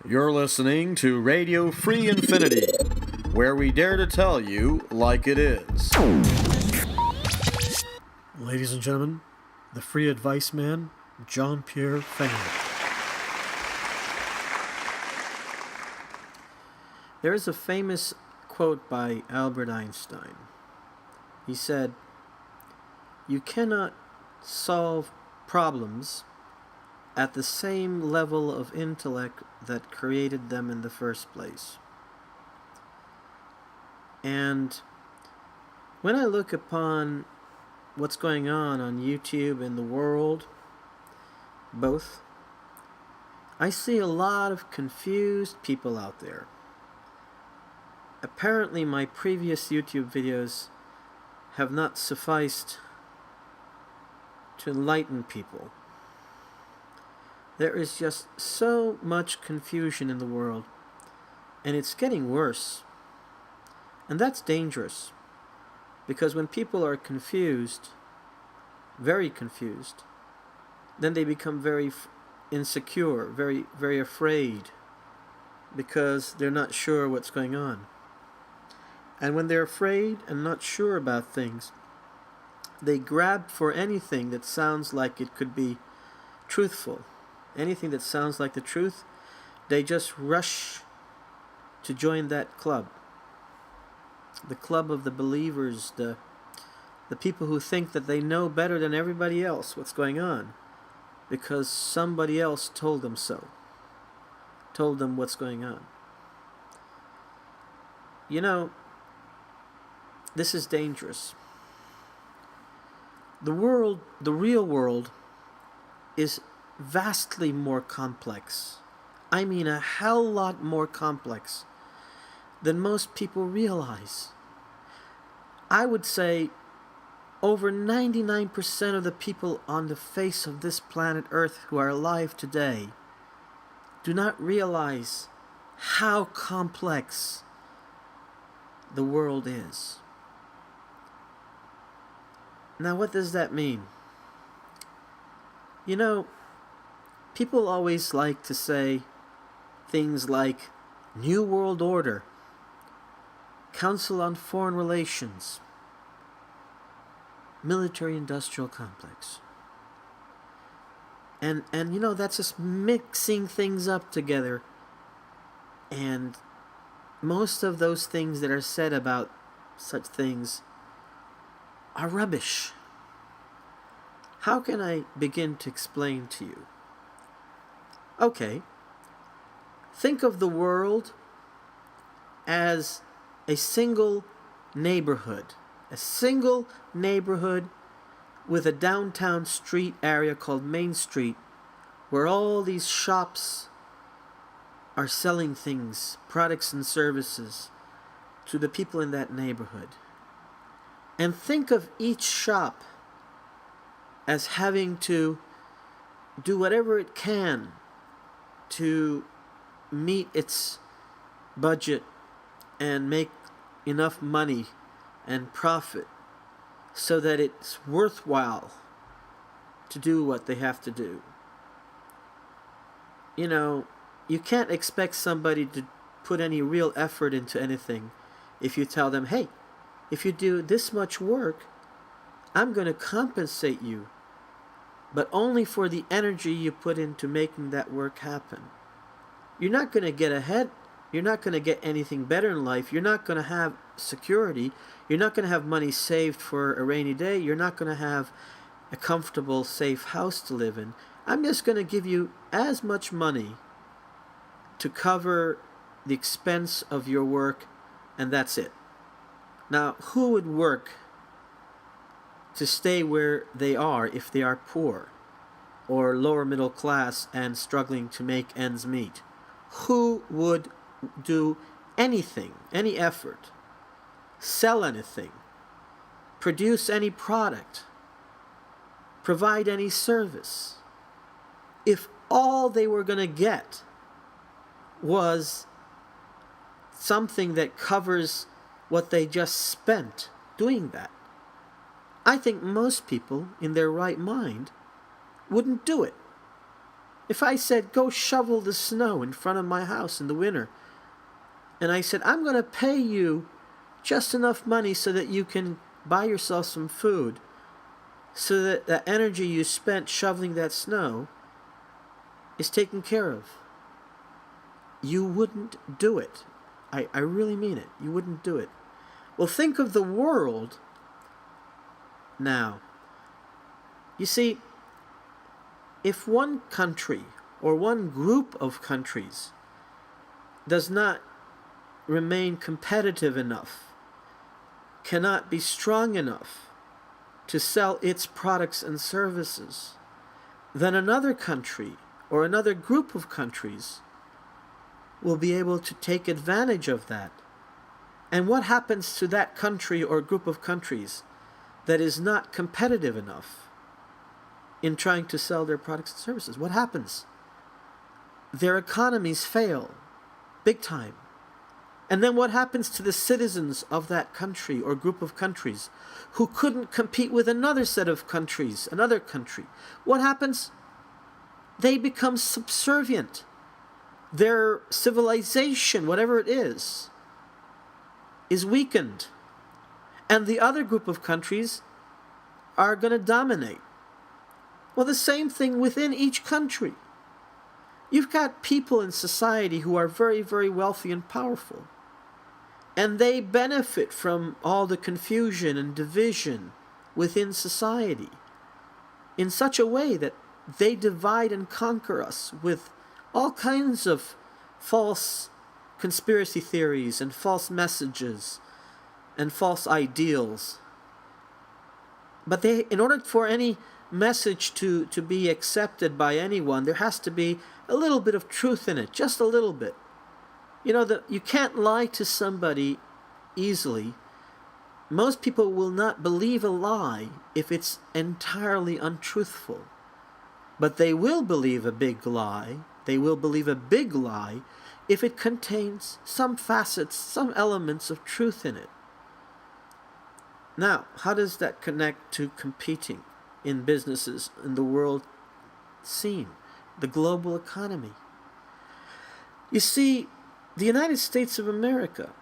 You're listening to Radio Free Infinity, where we dare to tell you like it is. Ladies and gentlemen, the free advice man, Jean-Pierre Fenwick. There is a famous quote by Albert Einstein. He said, "You cannot solve problems at the same level of intellect that created them in the first place." And when I look upon what's going on YouTube and the world, both, I see a lot of confused people out there. Apparently my previous YouTube videos have not sufficed to enlighten people. There is just so much confusion in the world, and it's getting worse. And that's dangerous, because when people are confused, very confused, then they become very insecure, very, very afraid, because they're not sure what's going on. And when they're afraid and not sure about things, they grab for anything that sounds like it could be truthful. Anything that sounds like the truth, they just rush to join that club. The club of the believers, the people who think that they know better than everybody else what's going on, because somebody else told them so, told them what's going on. You know, this is dangerous. The world, the real world, is vastly more complex. I mean a hell lot more complex than most people realize. I would say over 99% of the people on the face of this planet Earth who are alive today do not realize how complex the world is. Now, what does that mean? You know, people always like to say things like New World Order, Council on Foreign Relations, Military-Industrial Complex. And you know, that's just mixing things up together. And most of those things that are said about such things are rubbish. How can I begin to explain to you? Okay, think of the world as a single neighborhood with a downtown street area called Main Street, where all these shops are selling things, products and services to the people in that neighborhood. And think of each shop as having to do whatever it can to meet its budget and make enough money and profit so that it's worthwhile to do what they have to do. You know, you can't expect somebody to put any real effort into anything if you tell them, hey, if you do this much work, I'm going to compensate you, but only for the energy you put into making that work happen. You're not going to get ahead. You're not going to get anything better in life. You're not going to have security. You're not going to have money saved for a rainy day. You're not going to have a comfortable, safe house to live in. I'm just going to give you as much money to cover the expense of your work, and that's it. Now, who would work to stay where they are if they are poor or lower middle class and struggling to make ends meet? Who would do anything, any effort, sell anything, produce any product, provide any service, if all they were going to get was something that covers what they just spent doing that? I think most people in their right mind wouldn't do it. If I said, go shovel the snow in front of my house in the winter, and I said, I'm going to pay you just enough money so that you can buy yourself some food, so that the energy you spent shoveling that snow is taken care of, you wouldn't do it. I really mean it. You wouldn't do it. Well, think of the world now. You see, if one country or one group of countries does not remain competitive enough, cannot be strong enough to sell its products and services, then another country or another group of countries will be able to take advantage of that. And what happens to that country or group of countries that is not competitive enough in trying to sell their products and services? What happens? Their economies fail, big time. And then what happens to the citizens of that country or group of countries who couldn't compete with another set of countries, another country? What happens? They become subservient. Their civilization, whatever it is weakened. And the other group of countries are going to dominate. Well, the same thing within each country. You've got people in society who are very, very wealthy and powerful. And they benefit from all the confusion and division within society in such a way that they divide and conquer us with all kinds of false conspiracy theories and false messages and false ideals. But in order for any message to be accepted by anyone, there has to be a little bit of truth in it, just a little bit. You know, you can't lie to somebody easily. Most people will not believe a lie if it's entirely untruthful. But they will believe a big lie. They will believe a big lie if it contains some facets, some elements of truth in it. Now, how does that connect to competing in businesses in the world scene, the global economy? You see, the United States of America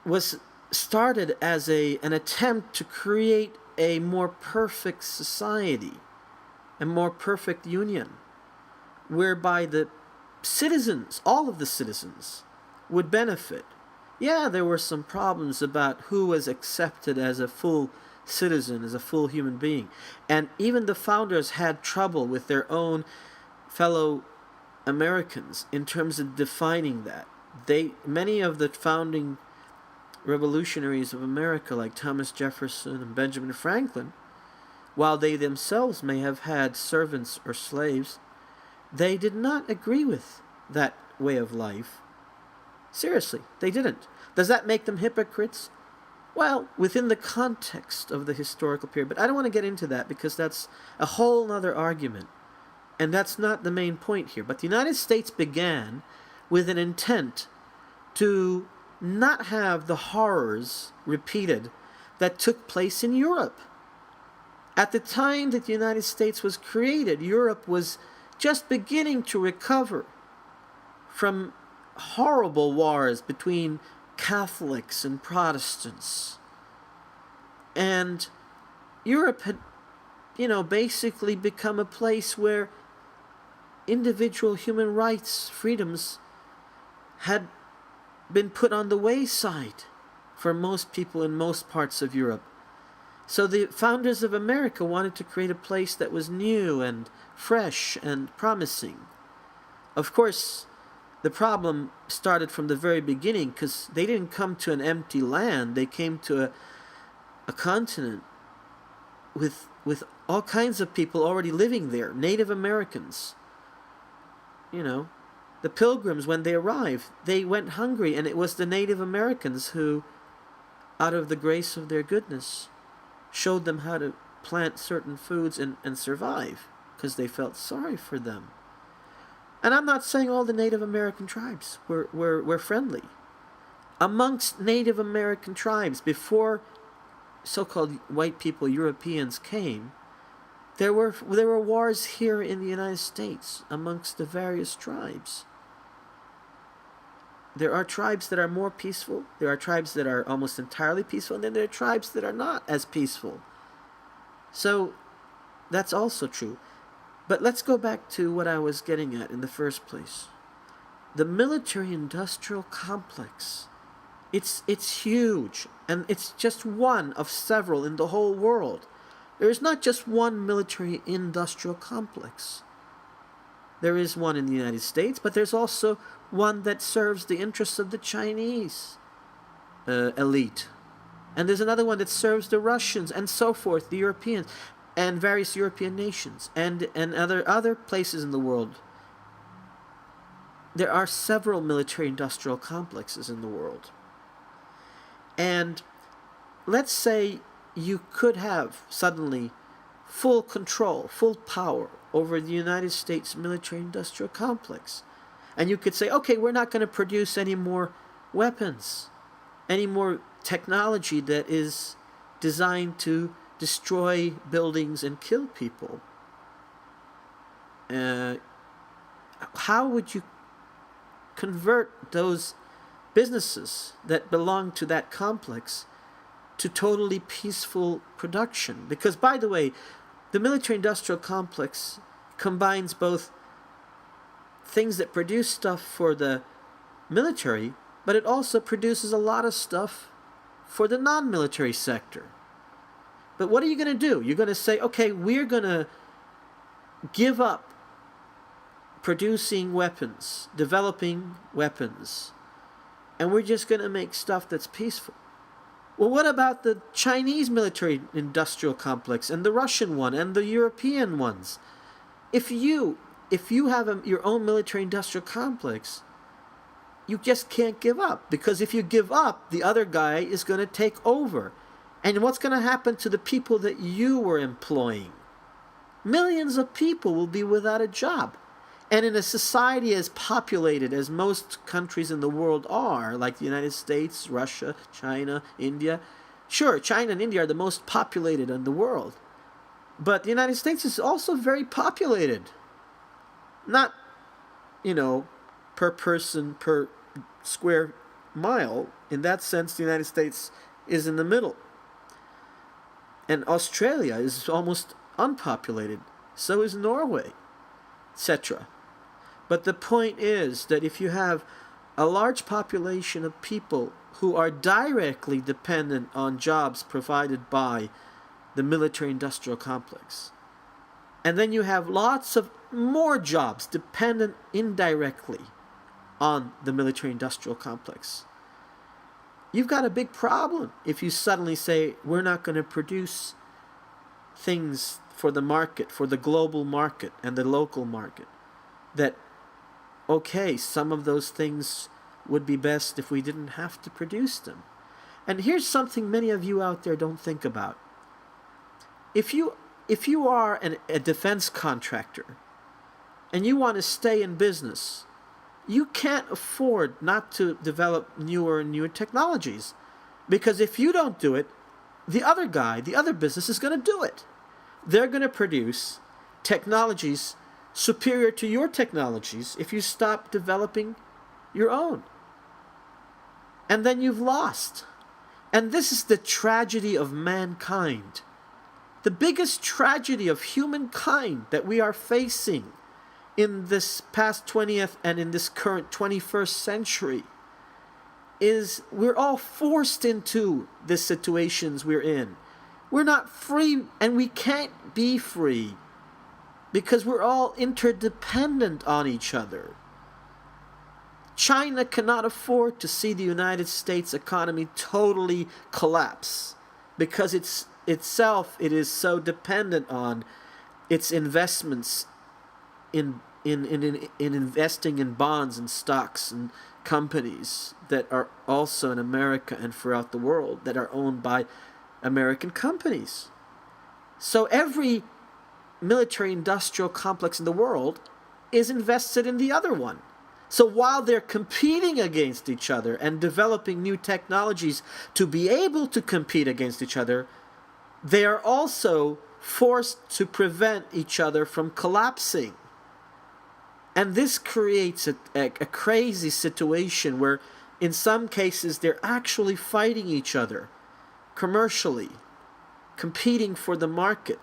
was started as an attempt to create a more perfect society, a more perfect union, whereby the citizens, all of the citizens, would benefit. Yeah, there were some problems about who was accepted as a full citizen, as a full human being. And even the founders had trouble with their own fellow Americans in terms of defining that. Many of the founding revolutionaries of America, like Thomas Jefferson and Benjamin Franklin, while they themselves may have had servants or slaves, they did not agree with that way of life. Seriously, they didn't. Does that make them hypocrites? Well, within the context of the historical period. But I don't want to get into that because that's a whole other argument. And that's not the main point here. But the United States began with an intent to not have the horrors repeated that took place in Europe. At the time that the United States was created, Europe was just beginning to recover from horrible wars between Catholics and Protestants. And Europe had, basically become a place where individual human rights, freedoms, had been put on the wayside for most people in most parts of Europe. So the founders of America wanted to create a place that was new and fresh and promising. Of course, the problem started from the very beginning because they didn't come to an empty land. They came to a continent with all kinds of people already living there, Native Americans. The Pilgrims, when they arrived, they went hungry, and it was the Native Americans who, out of the grace of their goodness, showed them how to plant certain foods and survive, because they felt sorry for them. And I'm not saying all the Native American tribes were friendly. Amongst Native American tribes, before so-called white people, Europeans, came, There were wars here in the United States amongst the various tribes. There are tribes that are more peaceful. There are tribes that are almost entirely peaceful, and then there are tribes that are not as peaceful. So that's also true. But let's go back to what I was getting at in the first place. The military-industrial complex. It's huge, and it's just one of several in the whole world. There is not just one military-industrial complex. There is one in the United States, but there's also one that serves the interests of the Chinese elite. And there's another one that serves the Russians and so forth, the Europeans, and various European nations, and other places in the world. There are several military-industrial complexes in the world. And let's say you could have suddenly full control, full power over the United States military-industrial complex. And you could say, okay, we're not going to produce any more weapons, any more technology that is designed to destroy buildings and kill people. How would you convert those businesses that belong to that complex to totally peaceful production? Because, by the way, the military-industrial complex combines both things that produce stuff for the military, but it also produces a lot of stuff for the non-military sector. But what are you going to do? You're going to say, okay, we're going to give up producing weapons, developing weapons, and we're just going to make stuff that's peaceful. Well, what about the Chinese military-industrial complex and the Russian one and the European ones? If you have your own military-industrial complex, you just can't give up. Because if you give up, the other guy is going to take over. And what's going to happen to the people that you were employing? Millions of people will be without a job. And in a society as populated as most countries in the world are, like the United States, Russia, China, India. Sure, China and India are the most populated in the world. But the United States is also very populated. Not, per person, per square mile. In that sense, the United States is in the middle. And Australia is almost unpopulated. So is Norway, etc. But the point is that if you have a large population of people who are directly dependent on jobs provided by the military-industrial complex, and then you have lots of more jobs dependent indirectly on the military-industrial complex, you've got a big problem if you suddenly say, we're not going to produce things for the market, for the global market and the local market. That, okay, some of those things would be best if we didn't have to produce them. And here's something many of you out there don't think about. If you are a defense contractor and you want to stay in business, you can't afford not to develop newer and newer technologies. Because if you don't do it, the other guy, the other business is going to do it. They're going to produce technologies superior to your technologies if you stop developing your own. And then you've lost. And this is the tragedy of mankind. The biggest tragedy of humankind that we are facing in this past 20th and in this current 21st century is we're all forced into the situations we're in. We're not free, and we can't be free because we're all interdependent on each other. China cannot afford to see the United States economy totally collapse because it is so dependent on its investments in investing in bonds and stocks and companies that are also in America and throughout the world that are owned by American companies. So every military-industrial complex in the world is invested in the other one. So while they're competing against each other and developing new technologies to be able to compete against each other, they are also forced to prevent each other from collapsing. And this creates a crazy situation where in some cases they're actually fighting each other commercially, competing for the market.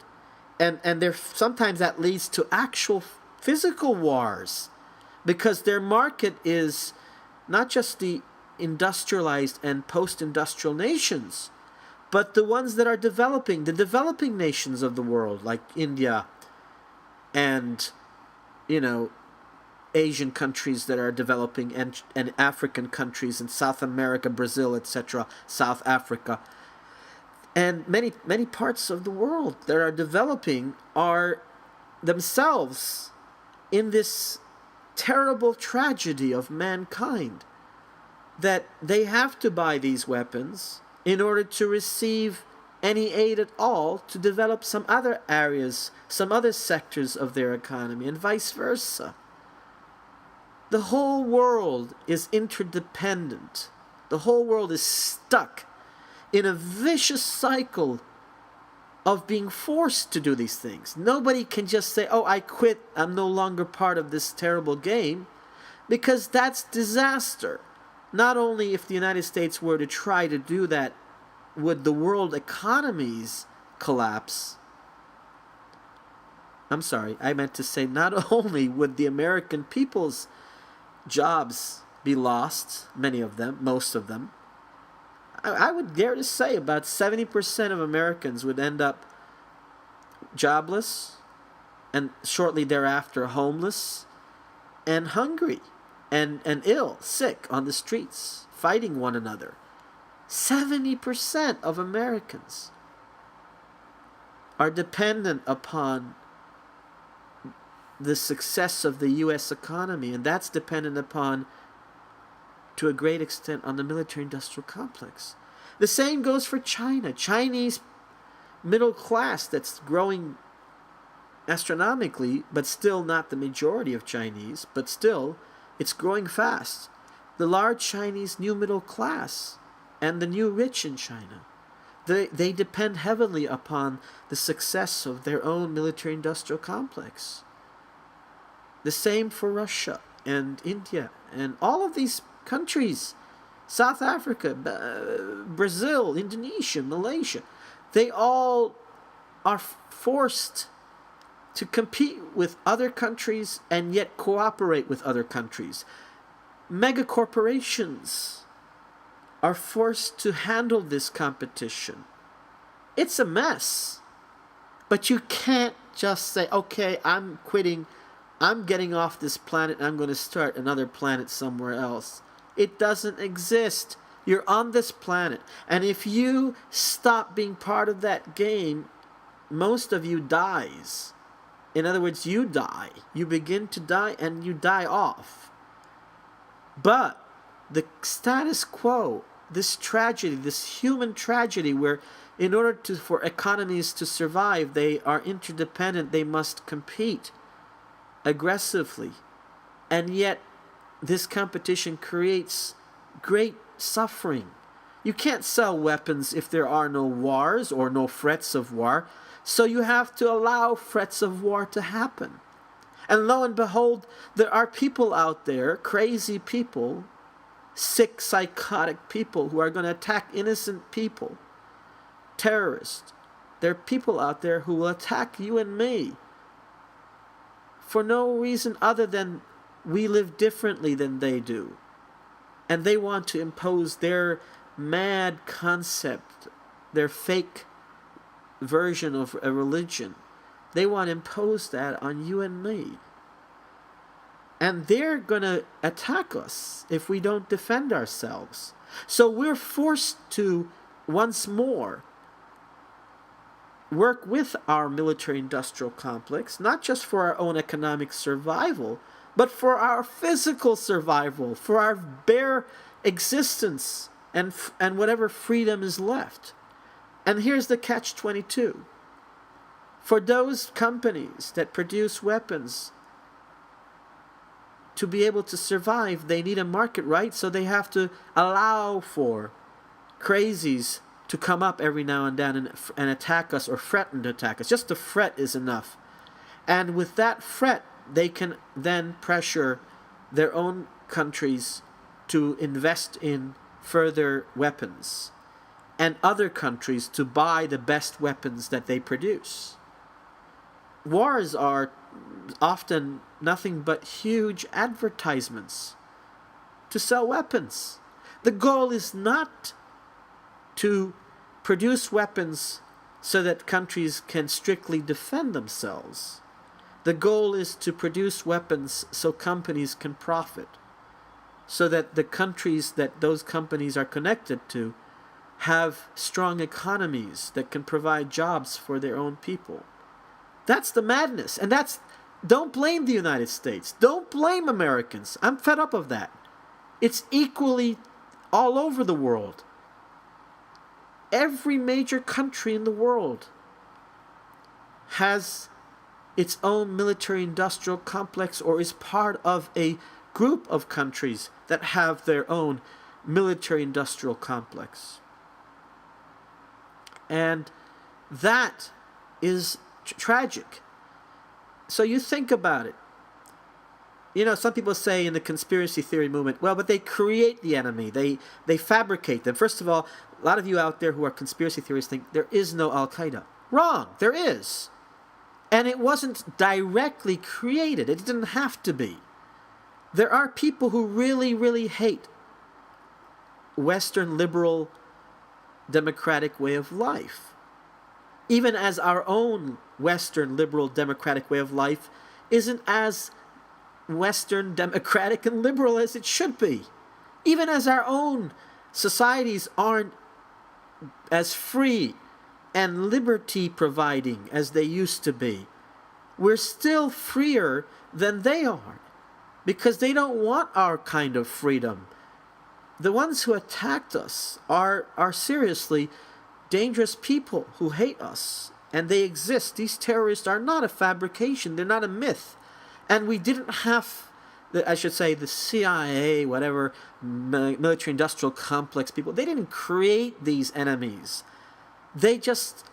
And sometimes that leads to actual physical wars, because their market is not just the industrialized and post-industrial nations, but the ones that are developing, the developing nations of the world, like India and, Asian countries that are developing, and African countries, and South America, Brazil, etc., South Africa. And many parts of the world that are developing are themselves in this terrible tragedy of mankind, that they have to buy these weapons in order to receive any aid at all to develop some other areas, some other sectors of their economy, and vice versa. The whole world is interdependent. The whole world is stuck in a vicious cycle of being forced to do these things. Nobody can just say, oh, I quit, I'm no longer part of this terrible game, because that's disaster. Not only if the United States were to try to do that, would the world economies collapse. I'm sorry, I meant to say not only would the American people's jobs be lost, many of them, most of them, I would dare to say about 70% of Americans would end up jobless, and shortly thereafter homeless and hungry and ill, sick on the streets, fighting one another. 70% of Americans are dependent upon the success of the U.S. economy, and that's dependent upon, to a great extent, on the military-industrial complex. The same goes for China. Chinese middle class that's growing astronomically, but still not the majority of Chinese, but still, it's growing fast. The large Chinese new middle class and the new rich in China, they depend heavily upon the success of their own military-industrial complex. The same for Russia and India and all of these countries, South Africa, Brazil, Indonesia, Malaysia. They all are forced to compete with other countries and yet cooperate with other countries. Mega corporations are forced to handle this competition. It's a mess. But you can't just say, okay, I'm quitting, I'm getting off this planet, and I'm going to start another planet somewhere else. It doesn't exist. You're on this planet. And if you stop being part of that game, most of you dies. In other words, you die. You begin to die and you die off. But the status quo, this tragedy, this human tragedy where in order for economies to survive, they are interdependent, they must compete aggressively. And yet this competition creates great suffering. You can't sell weapons if there are no wars or no threats of war. So you have to allow threats of war to happen. And lo and behold, there are people out there, crazy people, sick, psychotic people who are going to attack innocent people. Terrorists. There are people out there who will attack you and me for no reason other than we live differently than they do. And they want to impose their mad concept, their fake version of a religion. They want to impose that on you and me. And they're going to attack us if we don't defend ourselves. So we're forced to, once more, work with our military-industrial complex, not just for our own economic survival, but for our physical survival, for our bare existence and whatever freedom is left. And here's the catch-22. For those companies that produce weapons, to be able to survive, they need a market, right? So they have to allow for crazies to come up every now and then and attack us or threaten to attack us. Just the threat is enough. And with that threat, they can then pressure their own countries to invest in further weapons and other countries to buy the best weapons that they produce. Wars are often nothing but huge advertisements to sell weapons. The goal is not to produce weapons so that countries can strictly defend themselves. The goal is to produce weapons so companies can profit, so that the countries that those companies are connected to have strong economies that can provide jobs for their own people. That's the madness. And don't blame the United States. Don't blame Americans. I'm fed up of that. It's equally all over the world. Every major country in the world has its own military-industrial complex or is part of a group of countries that have their own military-industrial complex. And that is tragic. So you think about it. You know, some people say in the conspiracy theory movement, well, but they create the enemy. They fabricate them. First of all, a lot of you out there who are conspiracy theorists think there is no Al-Qaeda. Wrong. There is. And it wasn't directly created. It didn't have to be. There are people who really, really hate Western liberal democratic way of life. Even as our own Western liberal democratic way of life isn't as Western democratic and liberal as it should be. Even as our own societies aren't as free and liberty providing as they used to be, we're still freer than they are because they don't want our kind of freedom. The ones who attacked us are seriously dangerous people who hate us, and they exist. These terrorists are not a fabrication. They're not a myth. And we didn't have, I should say, the CIA, whatever, military-industrial complex people. They didn't create these enemies. They just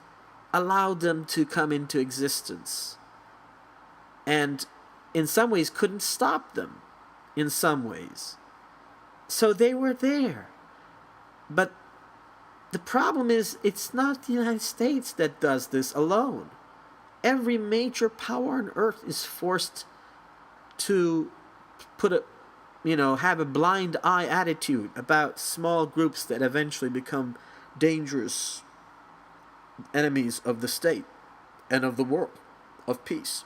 allowed them to come into existence. And in some ways couldn't stop them, in some ways. So they were there. But the problem is, it's not the United States that does this alone. Every major power on earth is forced to have a blind eye attitude about small groups that eventually become dangerous enemies of the state and of the world, of peace.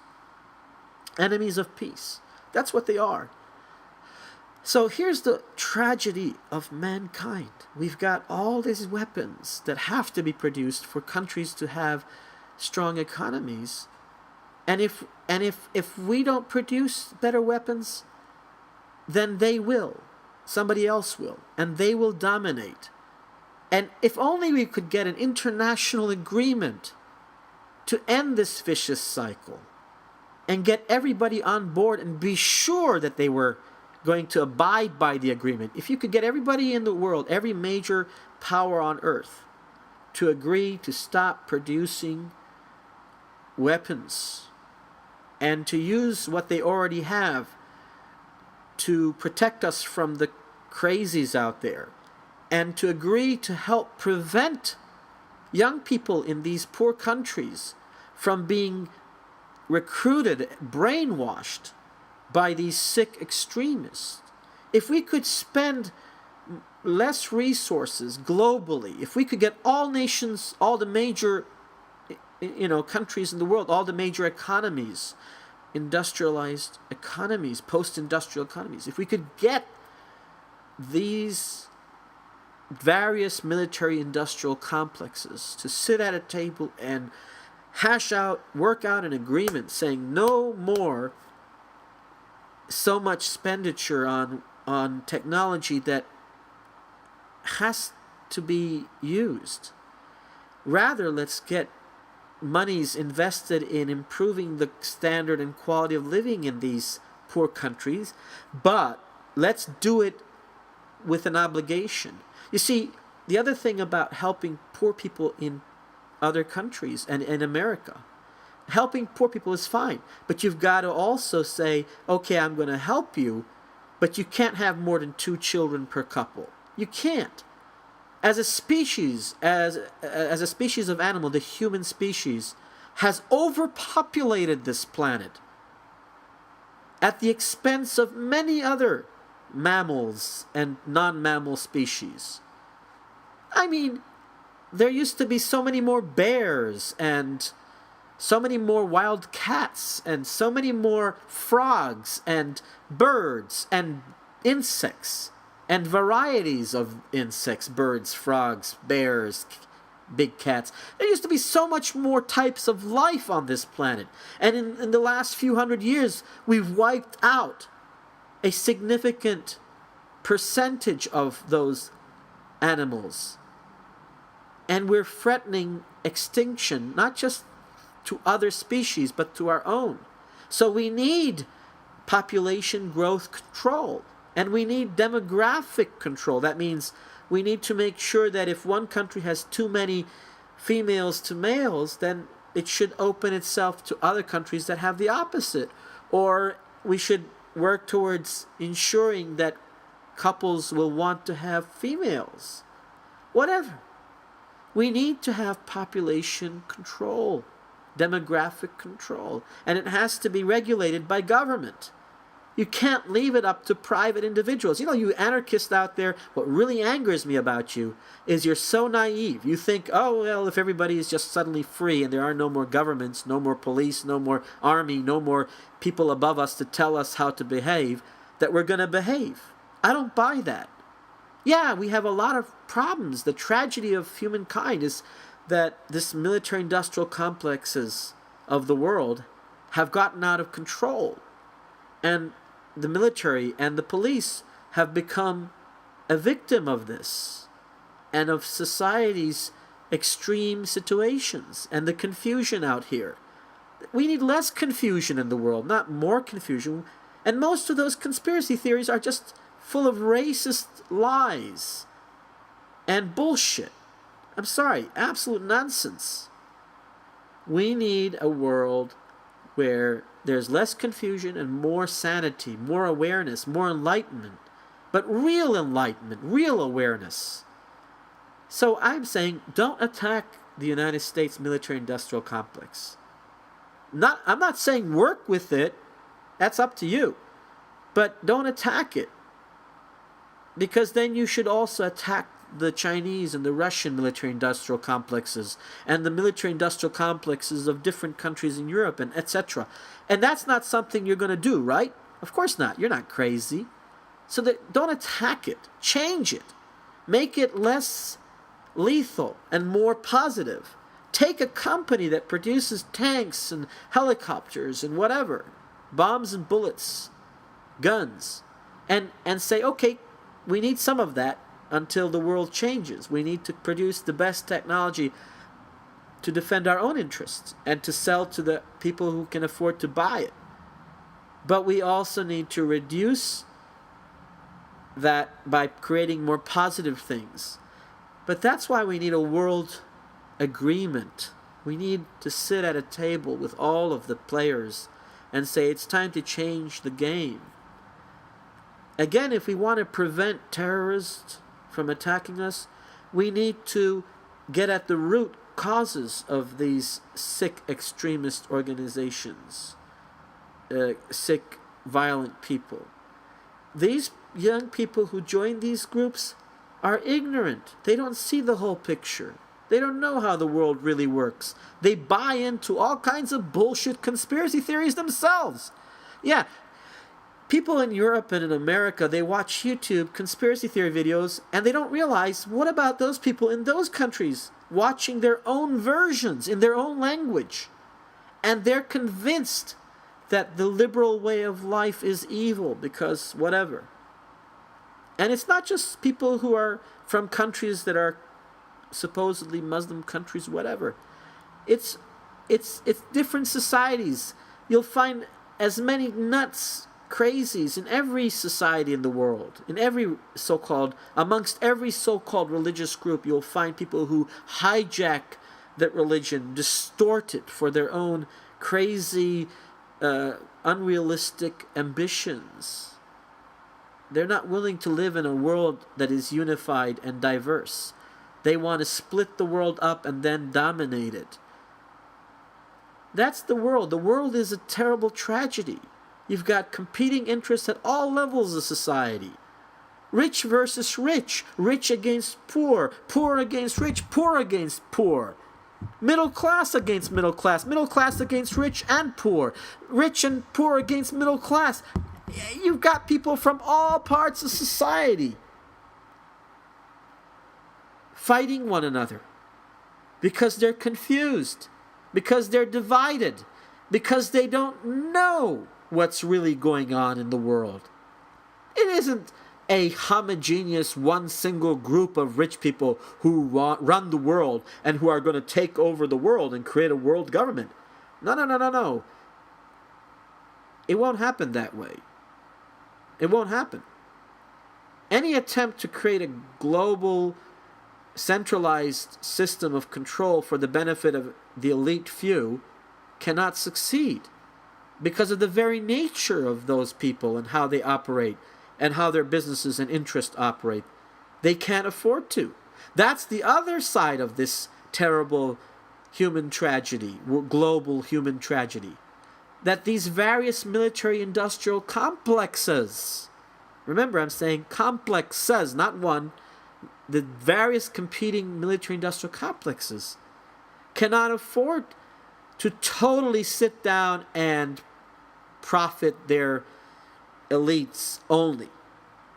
Enemies of peace. That's what they are. So here's the tragedy of mankind. We've got all these weapons that have to be produced for countries to have strong economies. And if we don't produce better weapons, then they will. Somebody else will. And they will dominate. And if only we could get an international agreement to end this vicious cycle and get everybody on board and be sure that they were going to abide by the agreement. If you could get everybody in the world, every major power on earth, to agree to stop producing weapons and to use what they already have to protect us from the crazies out there, and to agree to help prevent young people in these poor countries from being recruited, brainwashed by these sick extremists. If we could spend less resources globally, if we could get all nations, all the major countries in the world, all the major economies, industrialized economies, post-industrial economies, if we could get these various military-industrial complexes to sit at a table and work out an agreement saying no more so much expenditure on technology that has to be used. Rather, let's get monies invested in improving the standard and quality of living in these poor countries, but let's do it with an obligation. You see, the other thing about helping poor people in other countries and in America, helping poor people is fine, but you've got to also say, okay, I'm going to help you, but you can't have more than 2 children per couple. You can't. As a species, as a species of animal, the human species has overpopulated this planet at the expense of many other mammals and non-mammal species. I mean, there used to be so many more bears and so many more wild cats and so many more frogs and birds and insects and varieties of insects, birds, frogs, bears, big cats. There used to be so much more types of life on this planet. And in the last few hundred years, we've wiped out a significant percentage of those animals. And we're threatening extinction, not just to other species, but to our own. So we need population growth control. And we need demographic control. That means we need to make sure that if one country has too many females to males, then it should open itself to other countries that have the opposite. Or we should work towards ensuring that couples will want to have females. Whatever. We need to have population control, demographic control, and it has to be regulated by government. You can't leave it up to private individuals. You know, you anarchists out there, what really angers me about you is you're so naive. You think, oh, well, if everybody is just suddenly free and there are no more governments, no more police, no more army, no more people above us to tell us how to behave, that we're going to behave. I don't buy that. Yeah, we have a lot of problems. The tragedy of humankind is that this military-industrial complexes of the world have gotten out of control. And the military and the police have become a victim of this and of society's extreme situations and the confusion out here. We need less confusion in the world, not more confusion. And most of those conspiracy theories are just full of racist lies and bullshit. I'm sorry, absolute nonsense. We need a world where there's less confusion and more sanity, more awareness, more enlightenment. But real enlightenment, real awareness. So I'm saying, don't attack the United States military-industrial complex. I'm not saying work with it. That's up to you. But don't attack it. Because then you should also attack the Chinese and the Russian military-industrial complexes and the military-industrial complexes of different countries in Europe and etc. And that's not something you're going to do, right? Of course not. You're not crazy. So don't attack it. Change it. Make it less lethal and more positive. Take a company that produces tanks and helicopters and whatever, bombs and bullets, guns, and say, okay, we need some of that until the world changes. We need to produce the best technology to defend our own interests and to sell to the people who can afford to buy it. But we also need to reduce that by creating more positive things. But that's why we need a world agreement. We need to sit at a table with all of the players and say it's time to change the game. Again, if we want to prevent terrorists from attacking us, we need to get at the root causes of these sick extremist organizations, sick, violent people. These young people who join these groups are ignorant. They don't see the whole picture. They don't know how the world really works. They buy into all kinds of bullshit conspiracy theories themselves. Yeah, people in Europe and in America, they watch YouTube conspiracy theory videos and they don't realize, what about those people in those countries watching their own versions in their own language? And they're convinced that the liberal way of life is evil because whatever. And it's not just people who are from countries that are supposedly Muslim countries, whatever. It's different societies. You'll find as many nuts crazies in every society in the world, amongst every so-called religious group. You'll find people who hijack that religion, distort it for their own crazy, unrealistic ambitions. They're not willing to live in a world that is unified and diverse. They want to split the world up and then dominate it. That's the world. The world is a terrible tragedy. You've got competing interests at all levels of society. Rich versus rich. Rich against poor. Poor against rich. Poor against poor. Middle class against middle class. Middle class against rich and poor. Rich and poor against middle class. You've got people from all parts of society fighting one another because they're confused, because they're divided, because they don't know what's really going on in the world. It isn't a homogeneous, one single group of rich people who run the world and who are going to take over the world and create a world government. No. It won't happen that way. It won't happen. Any attempt to create a global, centralized system of control for the benefit of the elite few cannot succeed because of the very nature of those people and how they operate and how their businesses and interests operate. They can't afford to. That's the other side of this terrible human tragedy, global human tragedy. That these various military-industrial complexes, remember I'm saying complexes, not one, the various competing military-industrial complexes cannot afford to totally sit down and profit their elites only.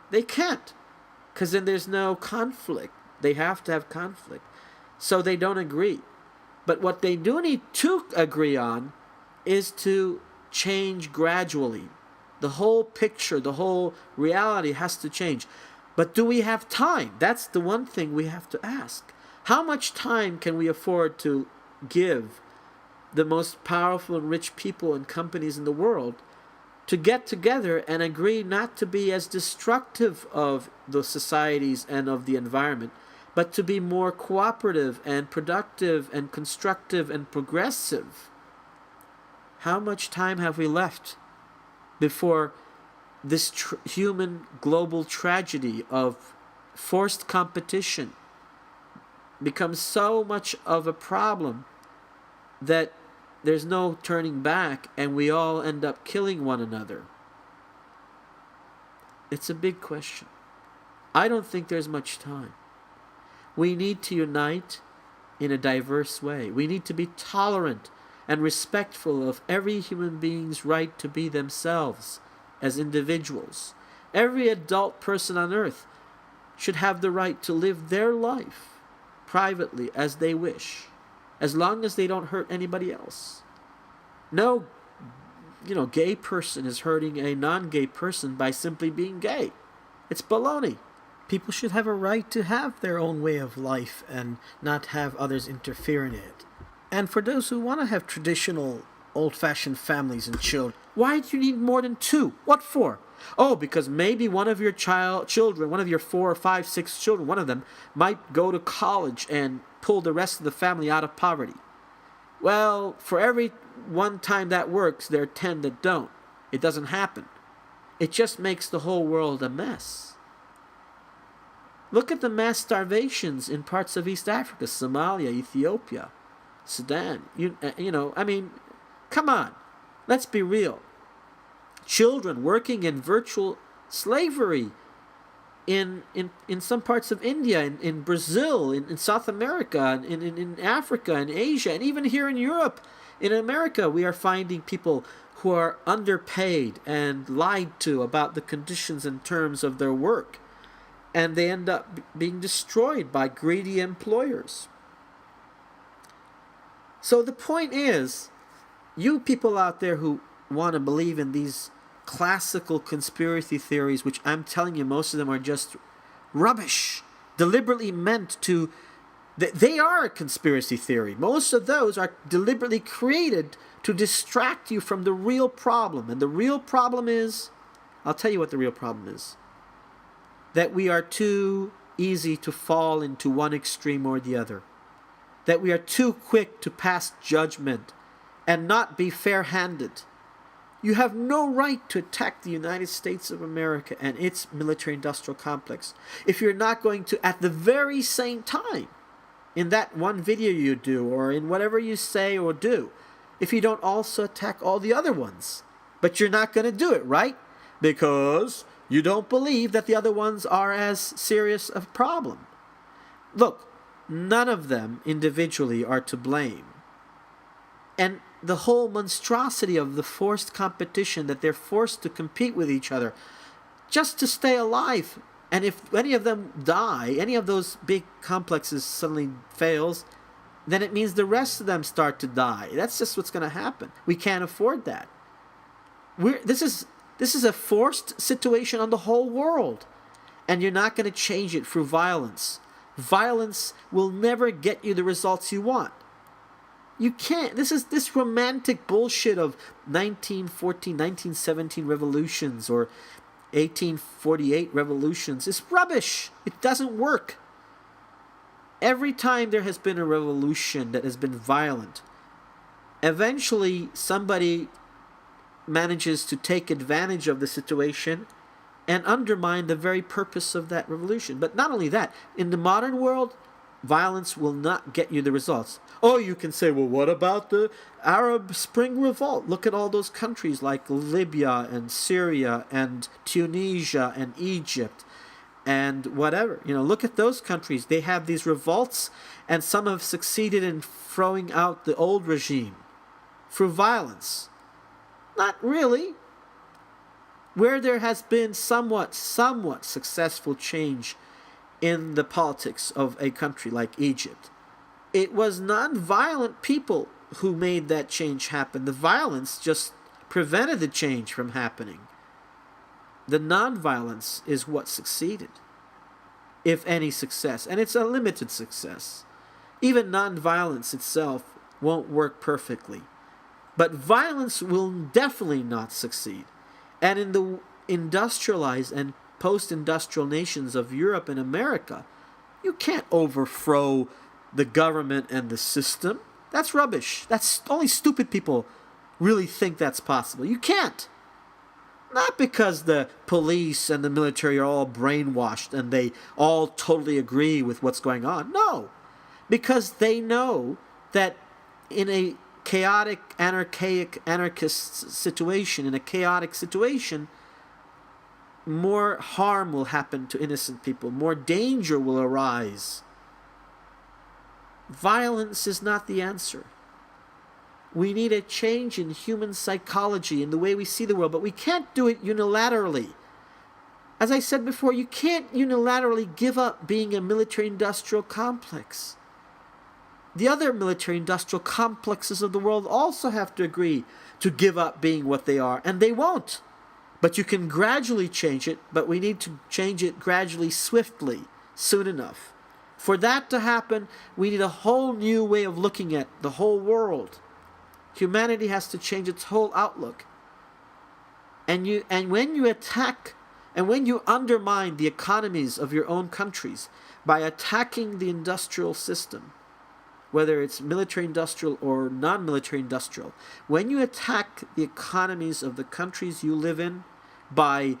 They can't, because then there's no conflict. They have to have conflict. So they don't agree. But what they do need to agree on is to change gradually. The whole picture, the whole reality has to change. But do we have time? That's the one thing we have to ask. How much time can we afford to give the most powerful and rich people and companies in the world to get together and agree not to be as destructive of the societies and of the environment, but to be more cooperative and productive and constructive and progressive? How much time have we left before this human global tragedy of forced competition becomes so much of a problem that there's no turning back and we all end up killing one another? It's a big question. I don't think there's much time. We need to unite in a diverse way. We need to be tolerant and respectful of every human being's right to be themselves as individuals. Every adult person on earth should have the right to live their life privately as they wish, as long as they don't hurt anybody else. No, gay person is hurting a non-gay person by simply being gay. It's baloney. People should have a right to have their own way of life and not have others interfere in it. And for those who want to have traditional, old-fashioned families and children, why do you need more than two? What for? Oh, because maybe one of your children, one of your 4 or 5, 6 children, one of them might go to college and pull the rest of the family out of poverty. Well, for every one time that works, there are 10 that don't. It doesn't happen. It just makes the whole world a mess. Look at the mass starvations in parts of East Africa, Somalia, Ethiopia, Sudan. Come on. Let's be real. Children working in virtual slavery in some parts of India, in Brazil, in South America, in Africa, in Asia, and even here in Europe, in America, we are finding people who are underpaid and lied to about the conditions and terms of their work. And they end up being destroyed by greedy employers. So the point is, you people out there who want to believe in these classical conspiracy theories, which I'm telling you, most of them are just rubbish, deliberately meant to... They are a conspiracy theory. Most of those are deliberately created to distract you from the real problem. And the real problem is I'll tell you what the real problem is. That we are too easy to fall into one extreme or the other. That we are too quick to pass judgment and not be fair-handed. You have no right to attack the United States of America and its military-industrial complex if you're not going to, at the very same time, in that one video you do or in whatever you say or do, if you don't also attack all the other ones. But you're not going to do it, right? Because you don't believe that the other ones are as serious a problem. Look, none of them individually are to blame. And the whole monstrosity of the forced competition, that they're forced to compete with each other just to stay alive. And if any of them die, any of those big complexes suddenly fails, then it means the rest of them start to die. That's just what's going to happen. We can't afford that. This is a forced situation on the whole world. And you're not going to change it through violence. Violence will never get you the results you want. You can't. This romantic bullshit of 1914, 1917 revolutions or 1848 revolutions is rubbish. It doesn't work. Every time there has been a revolution that has been violent, eventually somebody manages to take advantage of the situation and undermine the very purpose of that revolution. But not only that, in the modern world, violence will not get you the results. Oh, you can say, well, what about the Arab Spring Revolt? Look at all those countries like Libya and Syria and Tunisia and Egypt and whatever. Look at those countries. They have these revolts, and some have succeeded in throwing out the old regime through violence. Not really. Where there has been somewhat successful change in the politics of a country like Egypt, it was non-violent people who made that change happen. The violence just prevented the change from happening. The non-violence is what succeeded, if any success, and it's a limited success. Even non-violence itself won't work perfectly, but violence will definitely not succeed. And in the industrialized and post-industrial nations of Europe and America, you can't overthrow the government and the system. That's rubbish. That's only stupid people really think that's possible. You can't. Not because the police and the military are all brainwashed and they all totally agree with what's going on. No. Because they know that in a chaotic, anarchist situation, in a chaotic situation, more harm will happen to innocent people. More danger will arise. Violence is not the answer. We need a change in human psychology, in the way we see the world, but we can't do it unilaterally. As I said before, you can't unilaterally give up being a military-industrial complex. The other military-industrial complexes of the world also have to agree to give up being what they are, and they won't. But you can gradually change it, but we need to change it gradually, swiftly, soon enough. For that to happen, we need a whole new way of looking at the whole world. Humanity has to change its whole outlook. And when you attack and when you undermine the economies of your own countries by attacking the industrial system, whether it's military-industrial or non-military-industrial, when you attack the economies of the countries you live in by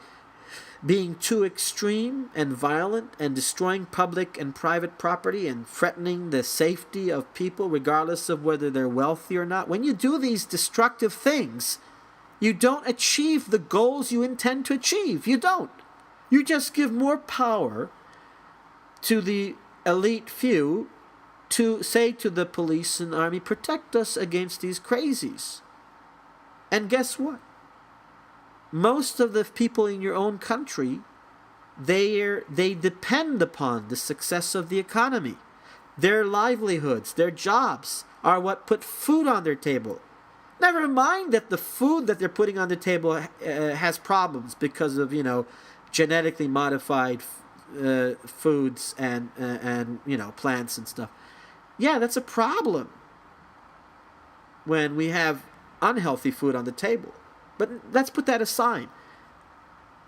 being too extreme and violent and destroying public and private property and threatening the safety of people regardless of whether they're wealthy or not, when you do these destructive things, you don't achieve the goals you intend to achieve. You don't. You just give more power to the elite few to say to the police and army, protect us against these crazies. And guess what? Most of the people in your own country, they depend upon the success of the economy. Their livelihoods, their jobs are what put food on their table. Never mind that the food that they're putting on the table has problems because of, genetically modified foods and plants and stuff. Yeah, that's a problem when we have unhealthy food on the table. But let's put that aside.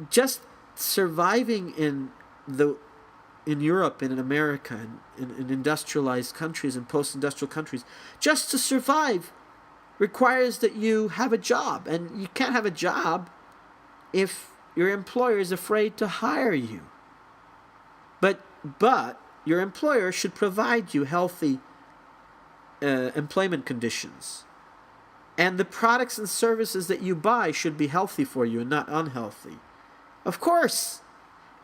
just surviving in Europe and in America and in industrialized countries and post-industrial countries, just to survive requires that you have a job. And you can't have a job if your employer is afraid to hire you. But your employer should provide you healthy employment conditions. And the products and services that you buy should be healthy for you and not unhealthy. Of course.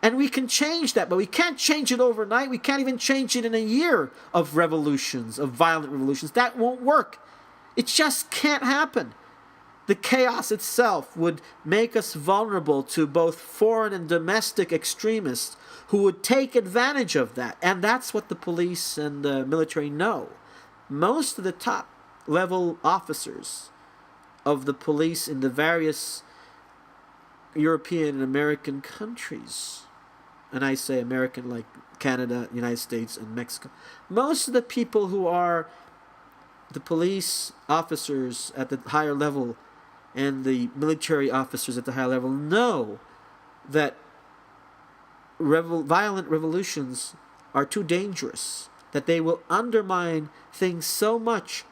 And we can change that, but we can't change it overnight. We can't even change it in a year of revolutions, of violent revolutions. That won't work. It just can't happen. The chaos itself would make us vulnerable to both foreign and domestic extremists who would take advantage of that. And that's what the police and the military know. Most of the top level officers of the police in the various European and American countries, and I say American like Canada, United States, and Mexico, most of the people who are the police officers at the higher level and the military officers at the higher level know that violent revolutions are too dangerous, that they will undermine things so much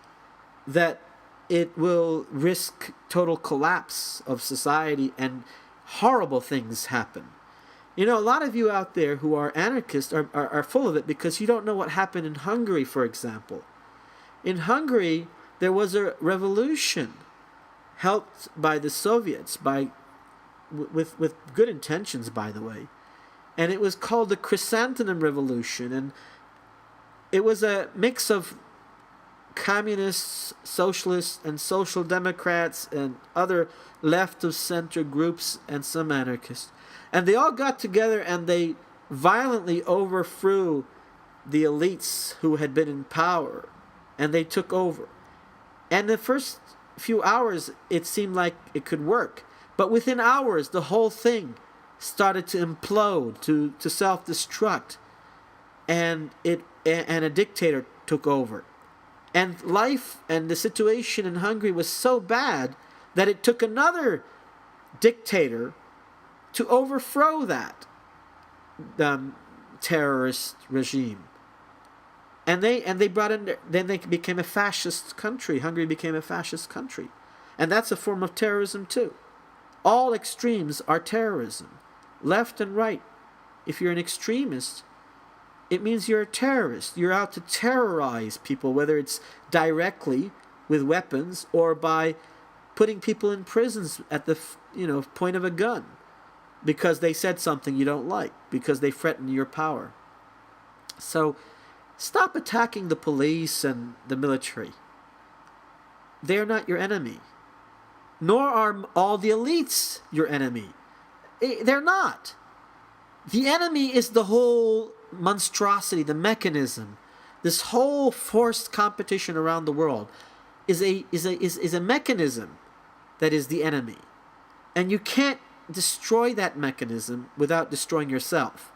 that it will risk total collapse of society and horrible things happen. You know, a lot of you out there who are anarchists are full of it because you don't know what happened in Hungary, for example. In Hungary, there was a revolution helped by the Soviets, with good intentions, by the way. And it was called the Chrysanthemum Revolution. And it was a mix of communists, socialists, and social democrats, and other left-of-center groups, and some anarchists. And they all got together and they violently overthrew the elites who had been in power. And they took over. And the first few hours, it seemed like it could work. But within hours, the whole thing started to implode, to self-destruct. And a dictator took over. And life and the situation in Hungary was so bad that it took another dictator to overthrow that terrorist regime. And they brought in, then they became a fascist country. Hungary became a fascist country. And that's a form of terrorism too. All extremes are terrorism. Left and right. If you're an extremist, it means you're a terrorist. You're out to terrorize people, whether it's directly with weapons or by putting people in prisons at the point of a gun because they said something you don't like, because they threaten your power. So stop attacking the police and the military. They're not your enemy. Nor are all the elites your enemy. They're not. The enemy is the whole monstrosity, the mechanism. This whole forced competition around the world is a mechanism that is the enemy. And you can't destroy that mechanism without destroying yourself.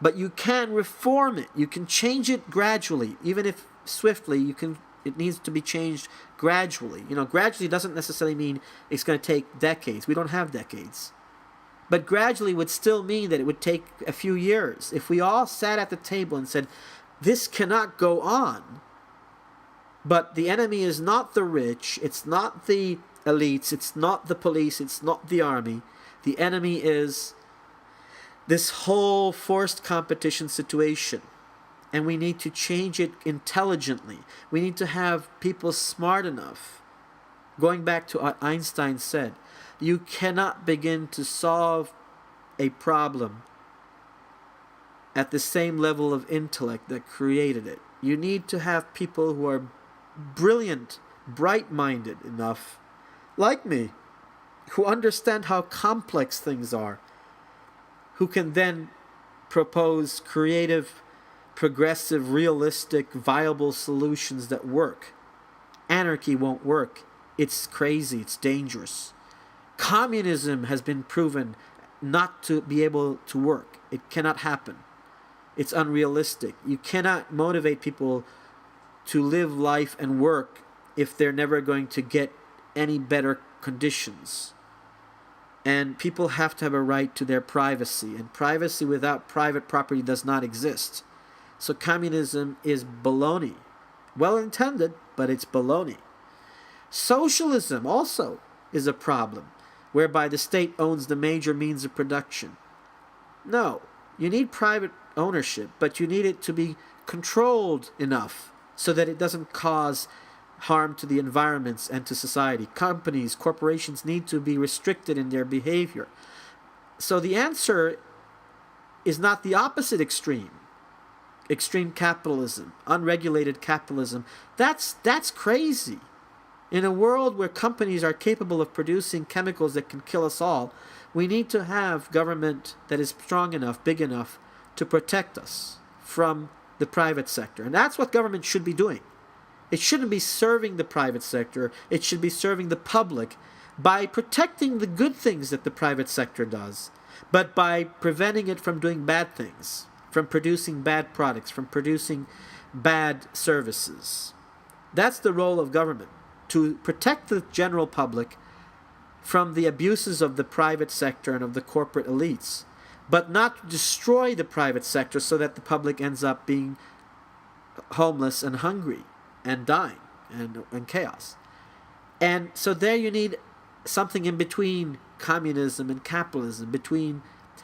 But you can reform it. You can change it gradually. Even if swiftly, it needs to be changed gradually. Gradually doesn't necessarily mean it's going to take decades. We don't have decades. But gradually would still mean that it would take a few years. If we all sat at the table and said, this cannot go on, but the enemy is not the rich, it's not the elites, it's not the police, it's not the army. The enemy is this whole forced competition situation. And we need to change it intelligently. We need to have people smart enough. Going back to what Einstein said, you cannot begin to solve a problem at the same level of intellect that created it. You need to have people who are brilliant, bright-minded enough, like me, who understand how complex things are, who can then propose creative, progressive, realistic, viable solutions that work. Anarchy won't work. It's crazy. It's dangerous. Communism has been proven not to be able to work. It cannot happen. It's unrealistic. You cannot motivate people to live life and work if they're never going to get any better conditions. And people have to have a right to their privacy. And privacy without private property does not exist. So communism is baloney. Well intended, but it's baloney. Socialism also is a problem, whereby the state owns the major means of production. No, you need private ownership, but you need it to be controlled enough so that it doesn't cause harm to the environments and to society. Companies, corporations need to be restricted in their behavior. So the answer is not the opposite extreme. Extreme capitalism, unregulated capitalism. That's crazy. In a world where companies are capable of producing chemicals that can kill us all, we need to have government that is strong enough, big enough, to protect us from the private sector. And that's what government should be doing. It shouldn't be serving the private sector. It should be serving the public by protecting the good things that the private sector does, but by preventing it from doing bad things, from producing bad products, from producing bad services. That's the role of government, to protect the general public from the abuses of the private sector and of the corporate elites, but not to destroy the private sector so that the public ends up being homeless and hungry and dying and chaos. And so there you need something in between communism and capitalism,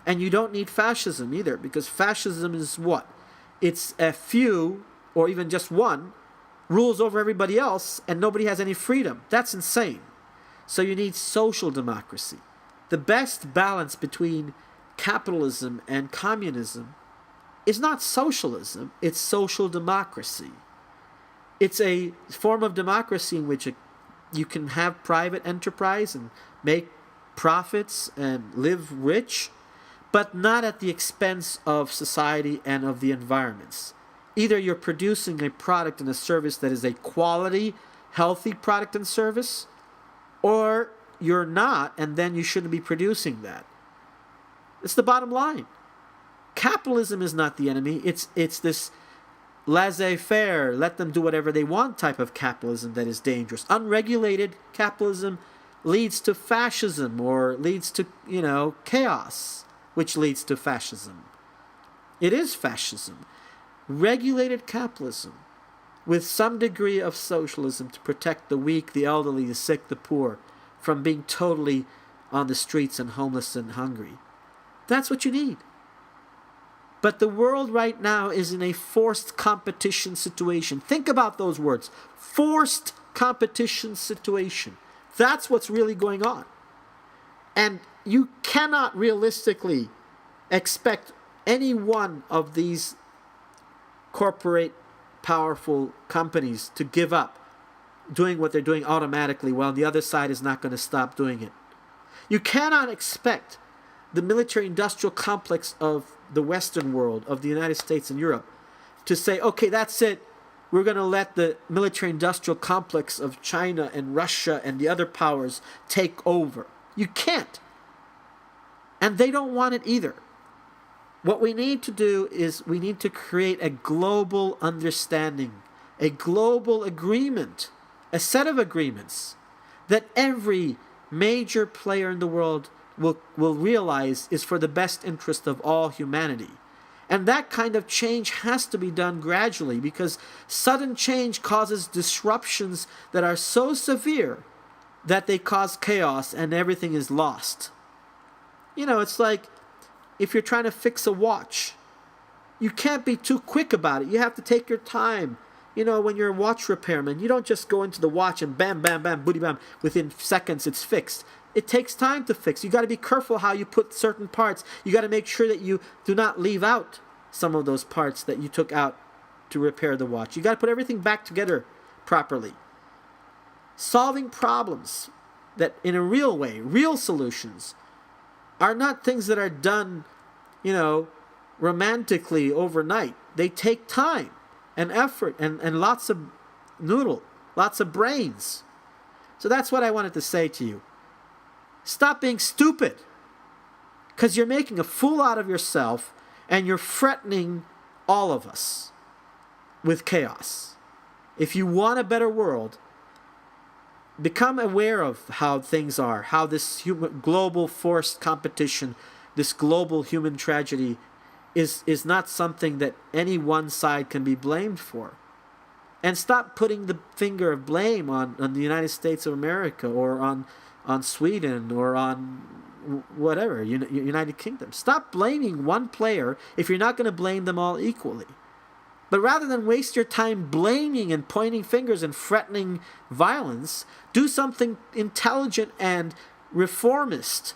and you don't need fascism either, because fascism is what? It's a few, or even just one, rules over everybody else and nobody has any freedom. That's insane. So you need social democracy. The best balance between capitalism and communism is not socialism, it's social democracy. It's a form of democracy in which you can have private enterprise and make profits and live rich, but not at the expense of society and of the environments. Either you're producing a product and a service that is a quality, healthy product and service, or you're not, and then you shouldn't be producing that. It's the bottom line. Capitalism is not the enemy. It's this laissez-faire, let them do whatever they want type of capitalism that is dangerous. Unregulated capitalism leads to fascism, or leads to, chaos, which leads to fascism. It is fascism. Regulated capitalism with some degree of socialism to protect the weak, the elderly, the sick, the poor from being totally on the streets and homeless and hungry. That's what you need. But the world right now is in a forced competition situation. Think about those words. Forced competition situation. That's what's really going on. And you cannot realistically expect any one of these corporate powerful companies to give up doing what they're doing automatically while the other side is not going to stop doing it. You cannot expect the military-industrial complex of the Western world, of the United States and Europe, to say, okay, that's it. We're going to let the military-industrial complex of China and Russia and the other powers take over. You can't. And they don't want it either. What we need to do is we need to create a global understanding, a global agreement, a set of agreements that every major player in the world will realize is for the best interest of all humanity. And that kind of change has to be done gradually, because sudden change causes disruptions that are so severe that they cause chaos and everything is lost. It's like if you're trying to fix a watch. You can't be too quick about it. You have to take your time. When you're a watch repairman, you don't just go into the watch and bam, bam, bam, booty bam. Within seconds, it's fixed. It takes time to fix. You got to be careful how you put certain parts. You got to make sure that you do not leave out some of those parts that you took out to repair the watch. You got to put everything back together properly. Solving problems that in a real way, real solutions, are not things that are done, romantically overnight. They take time and effort and lots of noodle, lots of brains. So that's what I wanted to say to you. Stop being stupid, because you're making a fool out of yourself and you're threatening all of us with chaos. If you want a better world, become aware of how things are, how this global forced competition, this global human tragedy is not something that any one side can be blamed for. And stop putting the finger of blame on the United States of America or on Sweden or on whatever, United Kingdom. Stop blaming one player if you're not going to blame them all equally. But rather than waste your time blaming and pointing fingers and threatening violence, do something intelligent and reformist.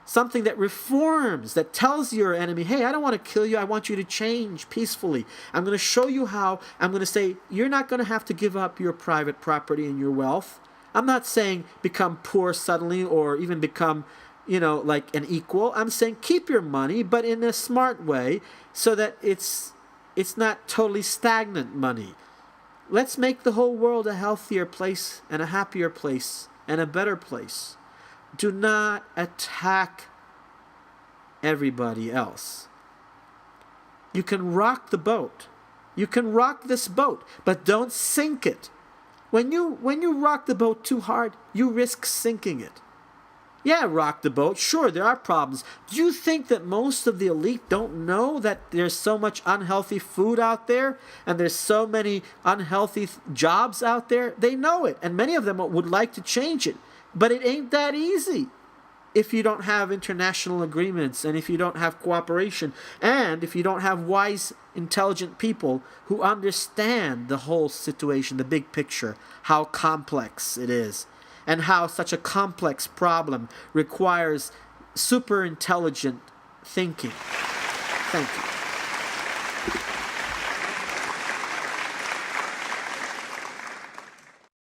Something that reforms, that tells your enemy, hey, I don't want to kill you. I want you to change peacefully. I'm going to show you how. I'm going to say, you're not going to have to give up your private property and your wealth. I'm not saying become poor suddenly or even become, like an equal. I'm saying keep your money, but in a smart way so that it's not totally stagnant money. Let's make the whole world a healthier place and a happier place and a better place. Do not attack everybody else. You can rock the boat. You can rock this boat, but don't sink it. When you rock the boat too hard, you risk sinking it. Yeah, rock the boat. Sure, there are problems. Do you think that most of the elite don't know that there's so much unhealthy food out there and there's so many unhealthy jobs out there? They know it, and many of them would like to change it. But it ain't that easy if you don't have international agreements and if you don't have cooperation and if you don't have wise, intelligent people who understand the whole situation, the big picture, how complex it is, and how such a complex problem requires super intelligent thinking. Thank you.